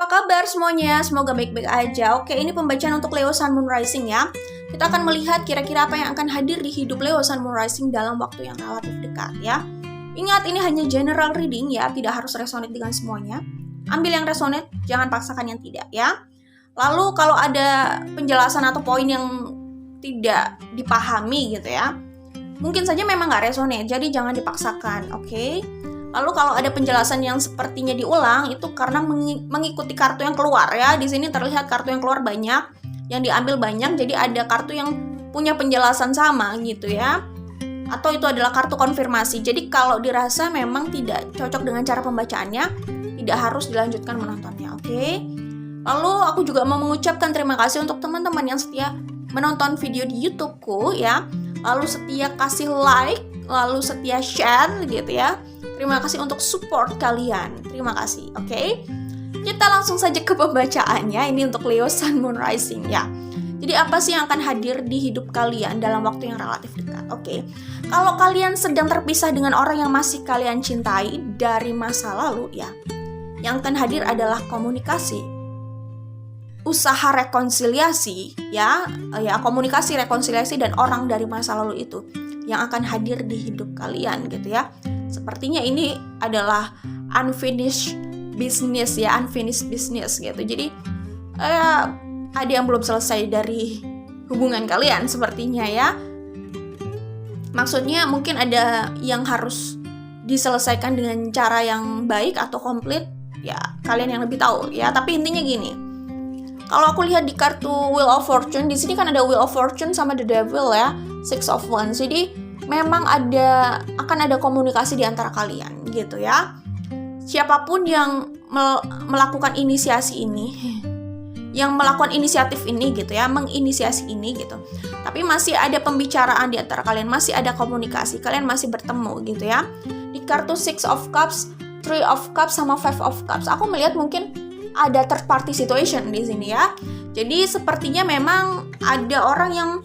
kabar semuanya? Semoga baik-baik aja. Oke, ini pembacaan untuk Leo Sun Moon Rising ya. Kita akan melihat kira-kira apa yang akan hadir di hidup Leo Sun Moon Rising dalam waktu yang relatif dekat ya. Ingat, ini hanya general reading ya, tidak harus resonate dengan semuanya. Ambil yang resonate, jangan paksakan yang tidak ya. Lalu kalau ada penjelasan atau poin yang tidak dipahami gitu ya, mungkin saja memang nggak resonate, jadi jangan dipaksakan, oke? Lalu kalau ada penjelasan yang sepertinya diulang, itu karena mengikuti kartu yang keluar ya. Di sini terlihat kartu yang keluar banyak, yang diambil banyak, jadi ada kartu yang punya penjelasan sama gitu ya. Atau itu adalah kartu konfirmasi. Jadi kalau dirasa memang tidak cocok dengan cara pembacaannya, tidak harus dilanjutkan menontonnya, oke? Lalu aku juga mau mengucapkan terima kasih untuk teman-teman yang setia menonton video di YouTubeku ya. Lalu setia kasih like, lalu setia share gitu ya. Terima kasih untuk support kalian. Terima kasih, oke? Kita langsung saja ke pembacaannya. Ini untuk Leo Sun Moon Rising ya. Jadi apa sih yang akan hadir di hidup kalian dalam waktu yang relatif dekat? Oke. Kalau kalian sedang terpisah dengan orang yang masih kalian cintai dari masa lalu ya, yang akan hadir adalah komunikasi, usaha rekonsiliasi ya, komunikasi, rekonsiliasi dan orang dari masa lalu itu yang akan hadir di hidup kalian gitu ya. Sepertinya ini adalah unfinished business ya, unfinished business gitu. Jadi ada yang belum selesai dari hubungan kalian sepertinya ya. Maksudnya mungkin ada yang harus diselesaikan dengan cara yang baik atau komplit ya, kalian yang lebih tahu ya. Tapi intinya gini, kalau aku lihat di kartu Wheel of Fortune, di sini kan ada Wheel of Fortune sama The Devil ya, Six of Wands. Jadi memang akan ada komunikasi di antara kalian gitu ya. Siapapun yang melakukan inisiasi ini, yang melakukan inisiatif ini gitu ya, menginisiasi ini gitu. Tapi masih ada pembicaraan di antara kalian, masih ada komunikasi, kalian masih bertemu gitu ya. Di kartu Six of Cups, Three of Cups sama Five of Cups, aku melihat mungkin ada third party situation di sini ya. Jadi sepertinya memang ada orang yang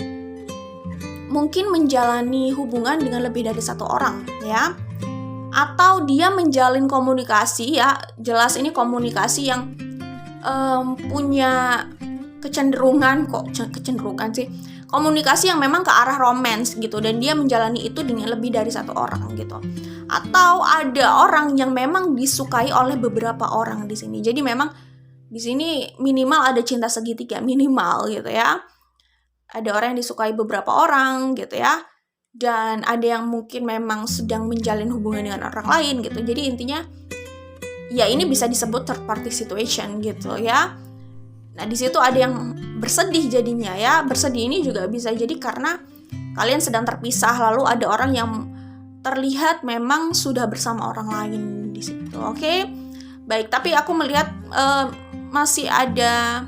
mungkin menjalani hubungan dengan lebih dari satu orang ya, atau dia menjalin komunikasi ya. Jelas ini komunikasi yang punya kecenderungan sih, komunikasi yang memang ke arah romance gitu, dan dia menjalani itu dengan lebih dari satu orang gitu. Atau ada orang yang memang disukai oleh beberapa orang di sini. Jadi memang di sini minimal ada cinta segitiga minimal gitu ya. Ada orang yang disukai beberapa orang gitu ya. Dan ada yang mungkin memang sedang menjalin hubungan dengan orang lain gitu. Jadi intinya ya ini bisa disebut third party situation gitu ya. Nah di situ ada yang bersedih jadinya ya. Bersedih ini juga bisa jadi karena kalian sedang terpisah, lalu ada orang yang terlihat memang sudah bersama orang lain di situ. Oke? Baik, tapi aku melihat masih ada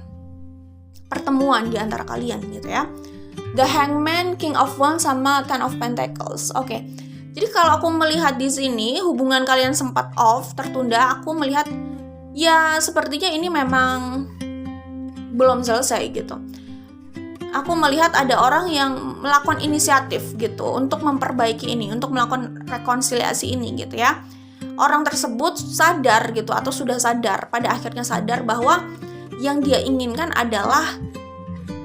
pertemuan di antara kalian gitu ya. The Hangman, King of Wands sama Ten of Pentacles. Oke. Jadi kalau aku melihat di sini hubungan kalian sempat off, tertunda, aku melihat ya sepertinya ini memang belum selesai gitu. Aku melihat ada orang yang melakukan inisiatif gitu untuk memperbaiki ini, untuk melakukan rekonsiliasi ini gitu ya. Orang tersebut sadar gitu, atau sudah sadar, pada akhirnya sadar bahwa yang dia inginkan adalah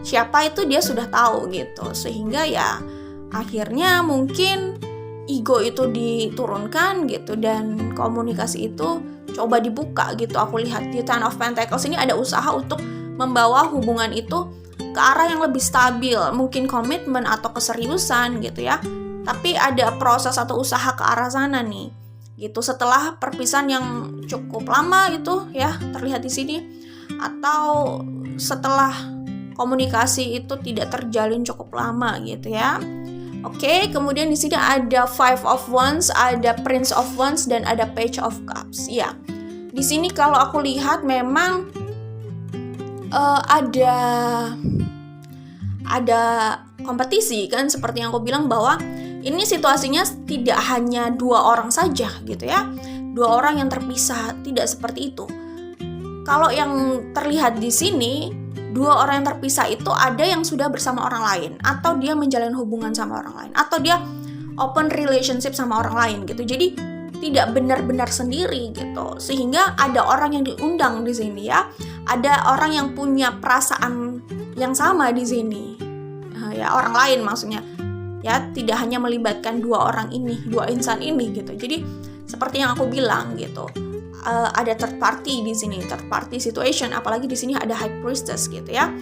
siapa itu dia sudah tahu gitu. Sehingga ya akhirnya mungkin ego itu diturunkan gitu, dan komunikasi itu coba dibuka gitu. Aku lihat di Ten of Pentacles ini ada usaha untuk membawa hubungan itu ke arah yang lebih stabil, mungkin komitmen atau keseriusan gitu ya. Tapi ada proses atau usaha ke arah sana nih gitu, setelah perpisahan yang cukup lama gitu ya, terlihat di sini, atau setelah komunikasi itu tidak terjalin cukup lama gitu ya. Oke, kemudian di sini ada Five of Wands, ada Prince of Wands, dan ada Page of Cups. Ya, di sini kalau aku lihat memang ada kompetisi kan, seperti yang aku bilang bahwa ini situasinya tidak hanya dua orang saja gitu ya, dua orang yang terpisah, tidak seperti itu. Kalau yang terlihat di sini, dua orang yang terpisah itu ada yang sudah bersama orang lain, atau dia menjalin hubungan sama orang lain, atau dia open relationship sama orang lain gitu. Jadi tidak benar-benar sendiri gitu. Sehingga ada orang yang diundang di sini ya. Ada orang yang punya perasaan yang sama di sini. Ya, orang lain maksudnya. Ya, tidak hanya melibatkan dua insan ini gitu. Jadi seperti yang aku bilang gitu. Ada third party di sini, third party situation, apalagi di sini ada high priestess gitu ya.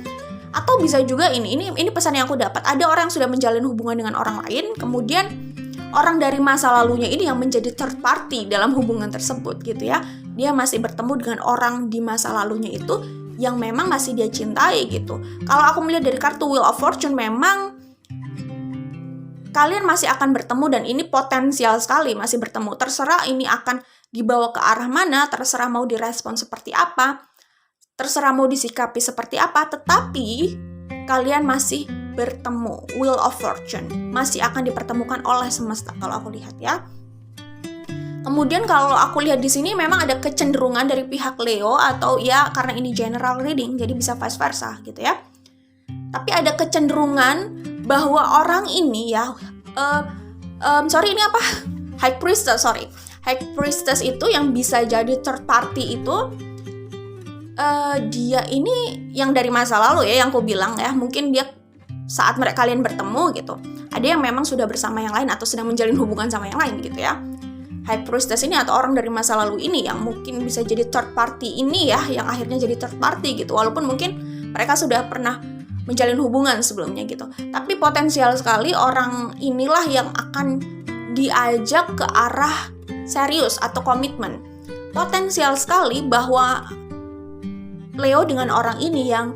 Atau bisa juga ini pesan yang aku dapat, ada orang yang sudah menjalin hubungan dengan orang lain, kemudian orang dari masa lalunya ini yang menjadi third party dalam hubungan tersebut gitu ya. Dia masih bertemu dengan orang di masa lalunya itu yang memang masih dia cintai gitu. Kalau aku melihat dari kartu Wheel of Fortune, memang kalian masih akan bertemu dan ini potensial sekali masih bertemu. Terserah ini akan dibawa ke arah mana, terserah mau direspon seperti apa, terserah mau disikapi seperti apa, tetapi kalian masih bertemu. Wheel of Fortune masih akan dipertemukan oleh semesta kalau aku lihat ya. Kemudian kalau aku lihat di sini memang ada kecenderungan dari pihak Leo, atau ya karena ini general reading jadi bisa vice versa gitu ya. Tapi ada kecenderungan bahwa orang ini ya High Priestess itu yang bisa jadi third party itu dia ini yang dari masa lalu ya, yang aku bilang ya, mungkin dia saat kalian bertemu gitu, ada yang memang sudah bersama yang lain atau sedang menjalin hubungan sama yang lain gitu ya. High Priestess ini atau orang dari masa lalu ini yang mungkin bisa jadi third party ini ya, yang akhirnya jadi third party gitu, walaupun mungkin mereka sudah pernah menjalin hubungan sebelumnya gitu. Tapi potensial sekali orang inilah yang akan diajak ke arah serius atau komitmen. Potensial sekali bahwa Leo dengan orang ini yang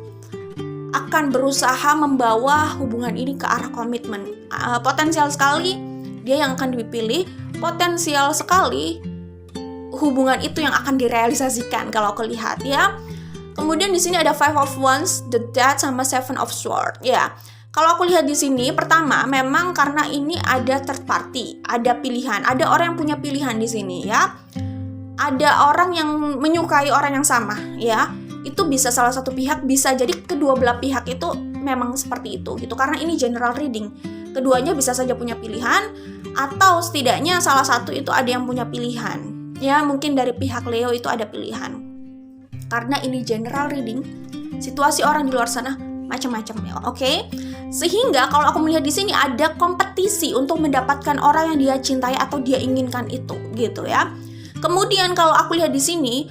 akan berusaha membawa hubungan ini ke arah komitmen. Potensial sekali dia yang akan dipilih, potensial sekali hubungan itu yang akan direalisasikan kalau aku lihat ya. Kemudian di sini ada Five of Wands, The Death sama Seven of Swords ya. Kalau aku lihat di sini, pertama memang karena ini ada third party, ada pilihan, ada orang yang punya pilihan di sini ya. Ada orang yang menyukai orang yang sama ya. Itu bisa salah satu pihak, bisa jadi kedua belah pihak itu memang seperti itu gitu, karena ini general reading. Keduanya bisa saja punya pilihan, atau setidaknya salah satu itu ada yang punya pilihan ya, mungkin dari pihak Leo itu ada pilihan. Karena ini general reading, situasi orang di luar sana macam-macam ya, oke? Sehingga kalau aku melihat di sini ada kompetisi untuk mendapatkan orang yang dia cintai atau dia inginkan itu gitu ya. Kemudian kalau aku lihat di sini,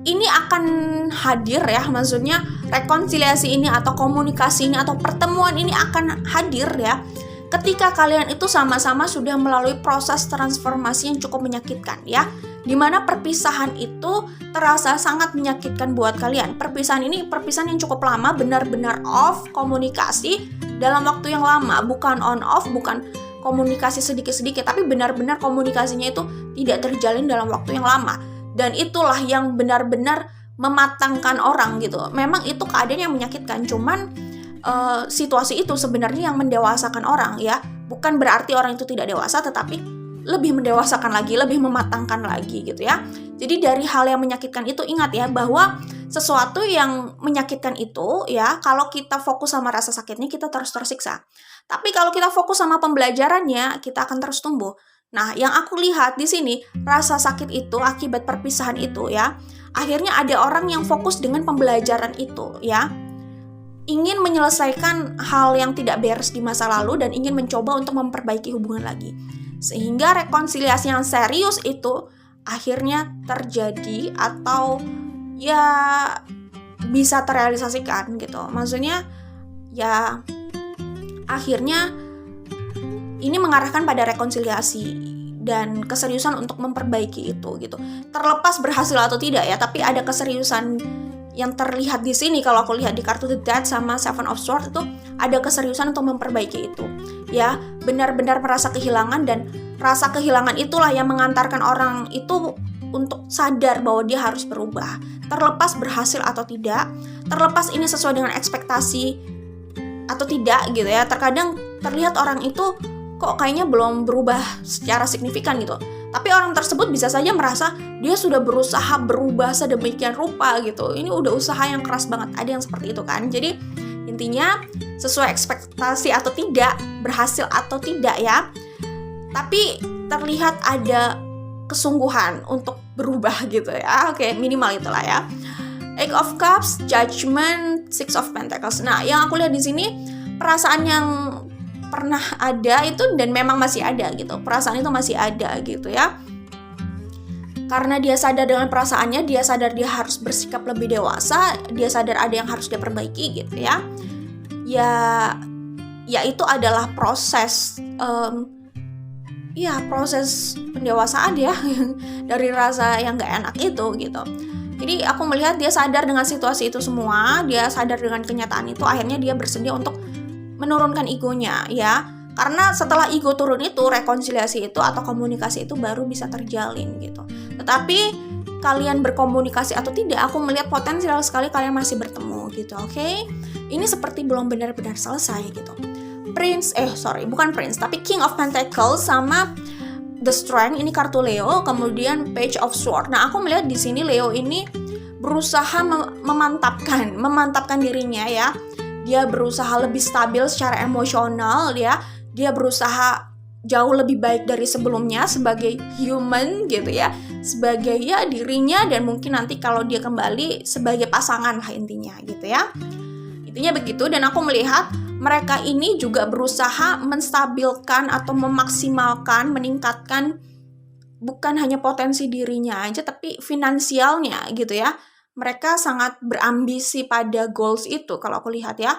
ini akan hadir ya, maksudnya rekonsiliasi ini atau komunikasi ini atau pertemuan ini akan hadir ya, ketika kalian itu sama-sama sudah melalui proses transformasi yang cukup menyakitkan ya, dimana perpisahan itu terasa sangat menyakitkan buat kalian. Perpisahan ini perpisahan yang cukup lama, benar-benar off komunikasi dalam waktu yang lama, bukan on off, bukan komunikasi sedikit-sedikit, tapi benar-benar komunikasinya itu tidak terjalin dalam waktu yang lama. Dan itulah yang benar-benar mematangkan orang gitu. Memang itu keadaan yang menyakitkan, cuman situasi itu sebenarnya yang mendewasakan orang ya. Bukan berarti orang itu tidak dewasa, tetapi lebih mendewasakan lagi, lebih mematangkan lagi gitu ya. Jadi dari hal yang menyakitkan itu, ingat ya bahwa sesuatu yang menyakitkan itu ya, kalau kita fokus sama rasa sakitnya kita terus tersiksa. Tapi kalau kita fokus sama pembelajarannya, kita akan terus tumbuh. Nah, yang aku lihat di sini, rasa sakit itu akibat perpisahan itu ya, akhirnya ada orang yang fokus dengan pembelajaran itu ya, ingin menyelesaikan hal yang tidak beres di masa lalu dan ingin mencoba untuk memperbaiki hubungan lagi. Sehingga rekonsiliasi yang serius itu akhirnya terjadi atau ya bisa terrealisasikan gitu. Maksudnya ya akhirnya ini mengarahkan pada rekonsiliasi dan keseriusan untuk memperbaiki itu gitu. Terlepas berhasil atau tidak ya, tapi ada keseriusan yang terlihat di sini. Kalau aku lihat di kartu The Death sama Seven of Swords itu ada keseriusan untuk memperbaiki itu. Ya, benar-benar merasa kehilangan, dan rasa kehilangan itulah yang mengantarkan orang itu untuk sadar bahwa dia harus berubah. Terlepas berhasil atau tidak, terlepas ini sesuai dengan ekspektasi atau tidak gitu ya. Terkadang terlihat orang itu kok kayaknya belum berubah secara signifikan gitu. Tapi orang tersebut bisa saja merasa dia sudah berusaha berubah sedemikian rupa gitu. Ini udah usaha yang keras banget. Ada yang seperti itu kan. Jadi intinya sesuai ekspektasi atau tidak, berhasil atau tidak ya. Tapi terlihat ada kesungguhan untuk berubah gitu ya. Oke, minimal itulah ya. Eight of Cups, Judgment, Six of Pentacles. Nah, yang aku lihat di sini perasaan yang pernah ada itu dan memang masih ada gitu. Perasaan itu masih ada gitu ya. Karena dia sadar dengan perasaannya, dia sadar dia harus bersikap lebih dewasa, dia sadar ada yang harus dia perbaiki gitu ya. Ya itu adalah proses proses pendewasaan ya dari rasa yang gak enak itu gitu. Jadi aku melihat dia sadar dengan situasi itu semua, dia sadar dengan kenyataan itu, akhirnya dia bersedia untuk menurunkan egonya ya. Karena setelah ego turun itu, rekonsiliasi itu atau komunikasi itu baru bisa terjalin gitu. Tetapi kalian berkomunikasi atau tidak, aku melihat potensial sekali kalian masih bertemu gitu, oke? Ini seperti belum benar-benar selesai gitu. Bukan Prince, tapi King of Pentacles sama The Strength, ini kartu Leo, kemudian Page of Swords. Nah, aku melihat di sini Leo ini berusaha memantapkan dirinya ya. Dia berusaha lebih stabil secara emosional ya. Dia berusaha jauh lebih baik dari sebelumnya sebagai human gitu ya. Sebagai ya dirinya, dan mungkin nanti kalau dia kembali sebagai pasangan lah intinya gitu ya. Intinya begitu, dan aku melihat mereka ini juga berusaha menstabilkan atau memaksimalkan, meningkatkan bukan hanya potensi dirinya aja tapi finansialnya gitu ya. Mereka sangat berambisi pada goals itu kalau aku lihat ya,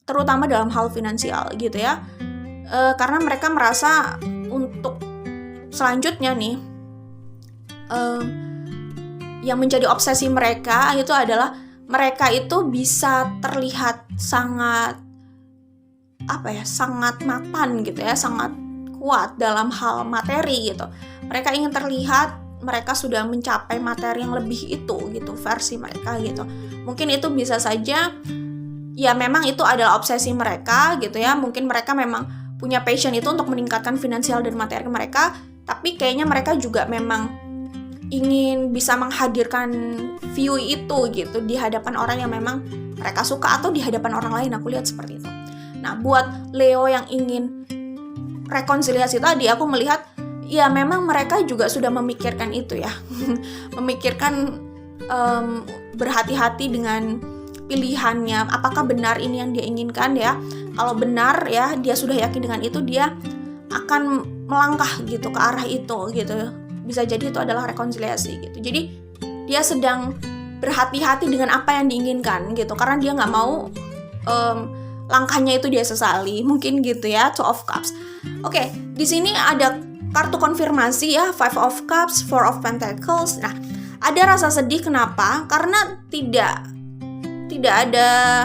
terutama dalam hal finansial gitu ya. Karena mereka merasa untuk selanjutnya nih yang menjadi obsesi mereka itu adalah mereka itu bisa terlihat sangat mapan gitu ya, sangat kuat dalam hal materi gitu. Mereka ingin terlihat mereka sudah mencapai materi yang lebih itu gitu, versi mereka gitu. Mungkin itu bisa saja ya memang itu adalah obsesi mereka gitu ya. Mungkin mereka memang punya passion itu untuk meningkatkan finansial dan materi mereka, tapi kayaknya mereka juga memang ingin bisa menghadirkan view itu gitu di hadapan orang yang memang mereka suka atau di hadapan orang lain. Aku lihat seperti itu. Nah, buat Leo yang ingin rekonsiliasi tadi, aku melihat ya memang mereka juga sudah memikirkan itu ya. Memikirkan berhati-hati dengan pilihannya, apakah benar ini yang dia inginkan ya. Kalau benar ya, dia sudah yakin dengan itu, dia akan melangkah gitu ke arah itu gitu. Bisa jadi itu adalah rekonsiliasi gitu. Jadi dia sedang berhati-hati dengan apa yang diinginkan gitu, karena dia nggak mau langkahnya itu dia sesali, mungkin gitu ya. Two of Cups. Oke, di sini ada kartu konfirmasi ya, Five of Cups, Four of Pentacles. Nah, ada rasa sedih, kenapa? Karena tidak ada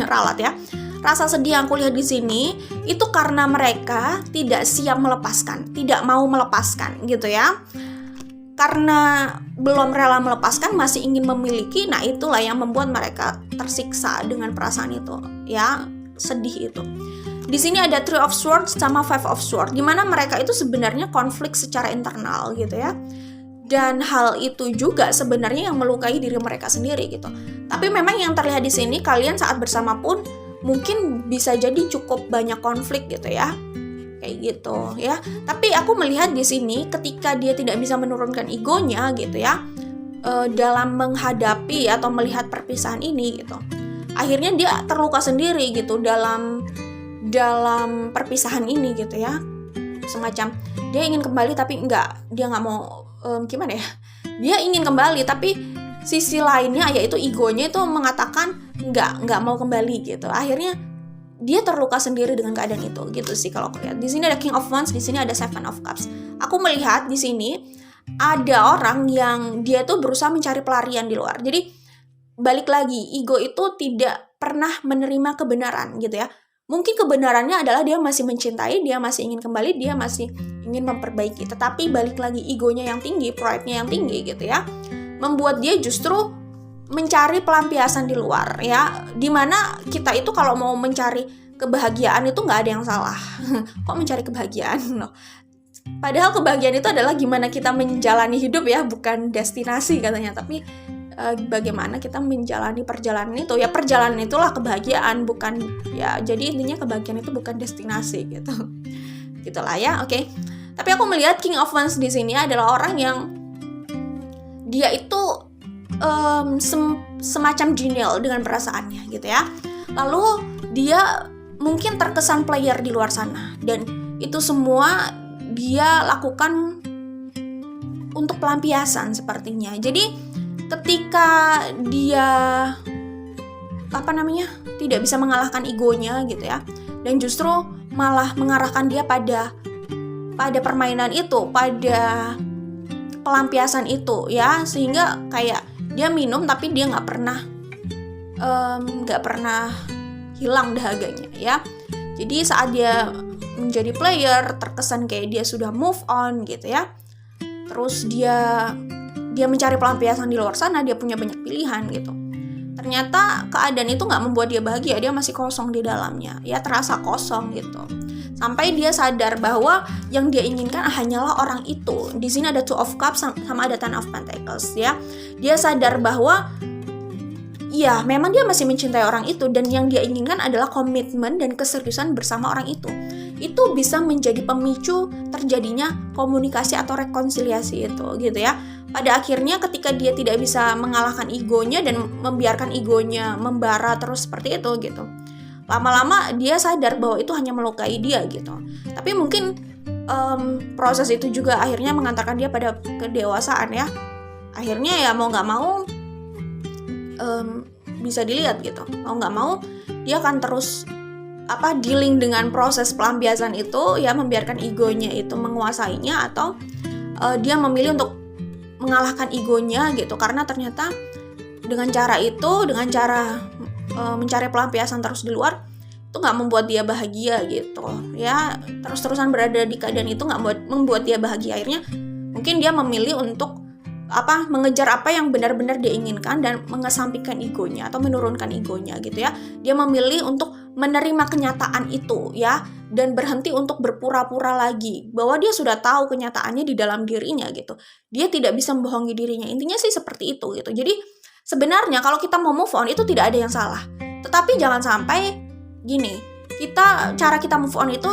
ralat ya. Rasa sedih yang aku lihat di sini itu karena mereka tidak siap melepaskan, tidak mau melepaskan gitu ya. Karena belum rela melepaskan, masih ingin memiliki. Nah, itulah yang membuat mereka tersiksa dengan perasaan itu ya, sedih itu. Di sini ada Three of Swords sama Five of Swords, di mana mereka itu sebenarnya konflik secara internal gitu ya. Dan hal itu juga sebenarnya yang melukai diri mereka sendiri gitu. Tapi memang yang terlihat di sini, kalian saat bersama pun mungkin bisa jadi cukup banyak konflik gitu ya. Kayak gitu ya. Tapi aku melihat di sini ketika dia tidak bisa menurunkan egonya gitu ya, dalam menghadapi atau melihat perpisahan ini gitu. Akhirnya dia terluka sendiri gitu dalam perpisahan ini gitu ya. Semacam dia ingin kembali tapi dia nggak mau dia ingin kembali tapi sisi lainnya yaitu egonya itu mengatakan nggak mau kembali gitu. Akhirnya dia terluka sendiri dengan keadaan itu gitu sih kalau aku lihat. Di sini ada King of Wands, di sini ada Seven of Cups. Aku melihat di sini ada orang yang dia tuh berusaha mencari pelarian di luar. Jadi balik lagi, ego itu tidak pernah menerima kebenaran gitu ya. Mungkin kebenarannya adalah dia masih mencintai, dia masih ingin kembali, dia masih ingin memperbaiki. Tetapi balik lagi, egonya yang tinggi, pride-nya yang tinggi gitu ya, membuat dia justru mencari pelampiasan di luar ya. Dimana kita itu kalau mau mencari kebahagiaan itu nggak ada yang salah. Kok mencari kebahagiaan loh? Padahal kebahagiaan itu adalah gimana kita menjalani hidup ya, bukan destinasi katanya. Tapi bagaimana kita menjalani perjalanan itu. Ya perjalanan itulah kebahagiaan, bukan ya, jadi intinya kebahagiaan itu bukan destinasi gitu. Gitulah ya, oke. Tapi aku melihat King of Wands di sini adalah orang yang dia itu semacam genial dengan perasaannya gitu ya. Lalu dia mungkin terkesan player di luar sana, dan itu semua dia lakukan untuk pelampiasan sepertinya. Jadi ketika dia tidak bisa mengalahkan egonya gitu ya, dan justru malah mengarahkan dia pada permainan itu, pada pelampiasan itu ya, sehingga kayak dia minum tapi dia nggak pernah hilang dahaganya ya. Jadi saat dia menjadi player terkesan kayak dia sudah move on gitu ya. Terus dia mencari pelampiasan di luar sana, dia punya banyak pilihan gitu. Ternyata keadaan itu nggak membuat dia bahagia, dia masih kosong di dalamnya ya, terasa kosong gitu. Sampai dia sadar bahwa yang dia inginkan hanyalah orang itu. Di sini ada Two of Cups sama ada Ten of Pentacles ya. Dia sadar bahwa ya memang dia masih mencintai orang itu, dan yang dia inginkan adalah komitmen dan keseriusan bersama orang itu. Itu bisa menjadi pemicu terjadinya komunikasi atau rekonsiliasi itu gitu ya. Pada akhirnya ketika dia tidak bisa mengalahkan egonya dan membiarkan egonya membara terus seperti itu gitu, lama-lama dia sadar bahwa itu hanya melukai dia gitu. Tapi mungkin proses itu juga akhirnya mengantarkan dia pada kedewasaan ya. Akhirnya ya mau nggak mau bisa dilihat gitu, mau nggak mau dia akan terus dealing dengan proses pelampiasan itu ya, membiarkan egonya itu menguasainya, atau dia memilih untuk mengalahkan egonya gitu, karena ternyata dengan cara mencari pelampiasan terus di luar itu nggak membuat dia bahagia gitu ya. Terus-terusan berada di keadaan itu nggak membuat dia bahagia. Akhirnya mungkin dia memilih untuk mengejar apa yang benar-benar dia inginkan dan mengesampingkan egonya atau menurunkan egonya gitu ya. Dia memilih untuk menerima kenyataan itu ya, dan berhenti untuk berpura-pura lagi bahwa dia sudah tahu kenyataannya di dalam dirinya gitu. Dia tidak bisa membohongi dirinya. Intinya sih seperti itu gitu. Jadi sebenarnya kalau kita mau move on itu tidak ada yang salah. Tetapi jangan sampai gini, cara kita move on itu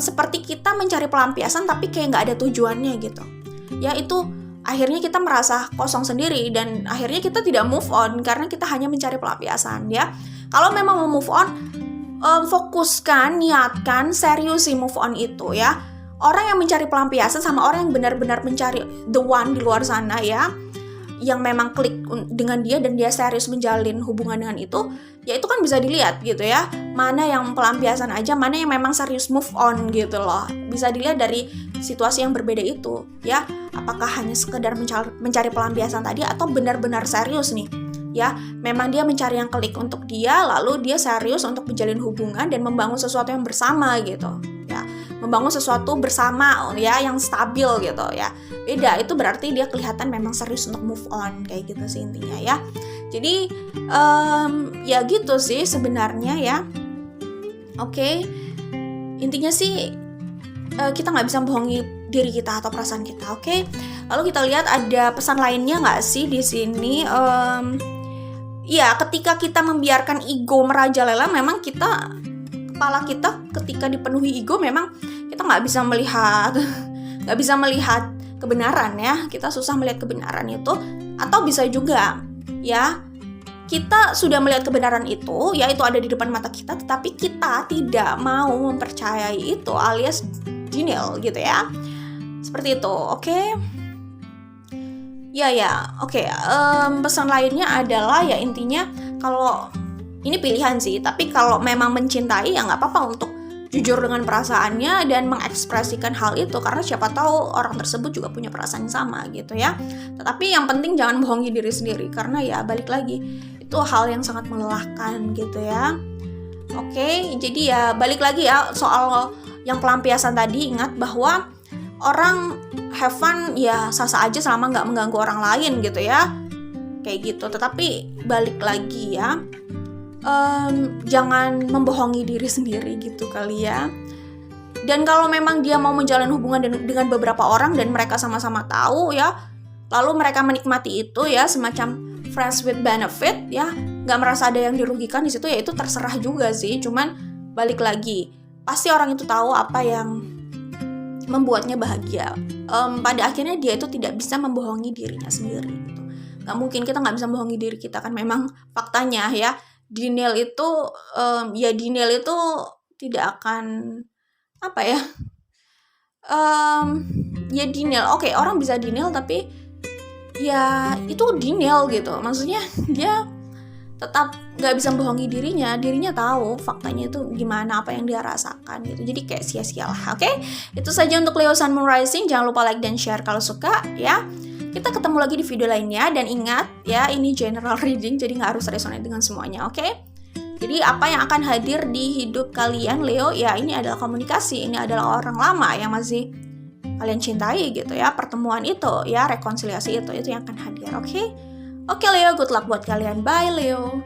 seperti kita mencari pelampiasan tapi kayak nggak ada tujuannya gitu. Ya itu akhirnya kita merasa kosong sendiri, dan akhirnya kita tidak move on karena kita hanya mencari pelampiasan ya. Kalau memang mau move on, fokuskan, niatkan, seriusi move on itu ya. Orang yang mencari pelampiasan sama orang yang benar-benar mencari the one di luar sana ya, yang memang klik dengan dia dan dia serius menjalin hubungan dengan itu, ya itu kan bisa dilihat gitu ya, mana yang pelampiasan aja, mana yang memang serius move on gitu loh. Bisa dilihat dari situasi yang berbeda itu ya, apakah hanya sekedar mencari pelampiasan tadi atau benar-benar serius nih ya, memang dia mencari yang klik untuk dia, lalu dia serius untuk menjalin hubungan dan membangun sesuatu yang bersama gitu ya, membangun sesuatu bersama ya yang stabil gitu ya. Beda, itu berarti dia kelihatan memang serius untuk move on, kayak gitu sih intinya ya. Jadi ya gitu sih sebenarnya ya. Oke. Intinya sih kita nggak bisa bohongi diri kita atau perasaan kita. Oke. Lalu kita lihat ada pesan lainnya nggak sih di sini? Ya, ketika kita membiarkan ego merajalela, memang kepala kita ketika dipenuhi ego, memang kita nggak bisa melihat kebenaran ya. Kita susah melihat kebenaran itu. Atau bisa juga ya, kita sudah melihat kebenaran itu, yaitu ada di depan mata kita, tetapi kita tidak mau mempercayai itu, alias denial gitu ya. Seperti itu, oke? Oke. Pesan lainnya adalah ya intinya, kalau ini pilihan sih, tapi kalau memang mencintai ya nggak apa-apa untuk jujur dengan perasaannya dan mengekspresikan hal itu, karena siapa tahu orang tersebut juga punya perasaan yang sama gitu ya. Tetapi yang penting jangan bohongi diri sendiri, karena ya balik lagi itu hal yang sangat melelahkan gitu ya. Oke, jadi ya balik lagi ya soal yang pelampiasan tadi, ingat bahwa orang have fun ya sah-sah aja selama nggak mengganggu orang lain gitu ya, kayak gitu. Tetapi balik lagi ya, jangan membohongi diri sendiri gitu kali ya. Dan kalau memang dia mau menjalin hubungan dengan beberapa orang dan mereka sama-sama tahu ya, lalu mereka menikmati itu ya, semacam friends with benefit ya, nggak merasa ada yang dirugikan di situ, ya itu terserah juga sih. Cuman balik lagi, pasti orang itu tahu apa yang membuatnya bahagia. Pada akhirnya dia itu tidak bisa membohongi dirinya sendiri gitu. Nggak mungkin, kita nggak bisa membohongi diri kita kan, memang faktanya ya, denial itu tidak akan apa ya, ya denial, oke, orang bisa denial tapi ya itu denial gitu, maksudnya dia tetap nggak bisa membohongi dirinya tahu faktanya itu gimana, apa yang dia rasakan gitu, jadi kayak sia-sia lah. Oke, itu saja untuk Leo Sun Moon Rising. Jangan lupa like dan share kalau suka ya. Kita ketemu lagi di video lainnya, dan ingat ya, ini general reading jadi nggak harus resonate dengan semuanya. Oke, jadi apa yang akan hadir di hidup kalian Leo ya, ini adalah komunikasi, ini adalah orang lama yang masih kalian cintai gitu ya, pertemuan itu ya, rekonsiliasi itu yang akan hadir. Oke Leo, good luck buat kalian. Bye Leo.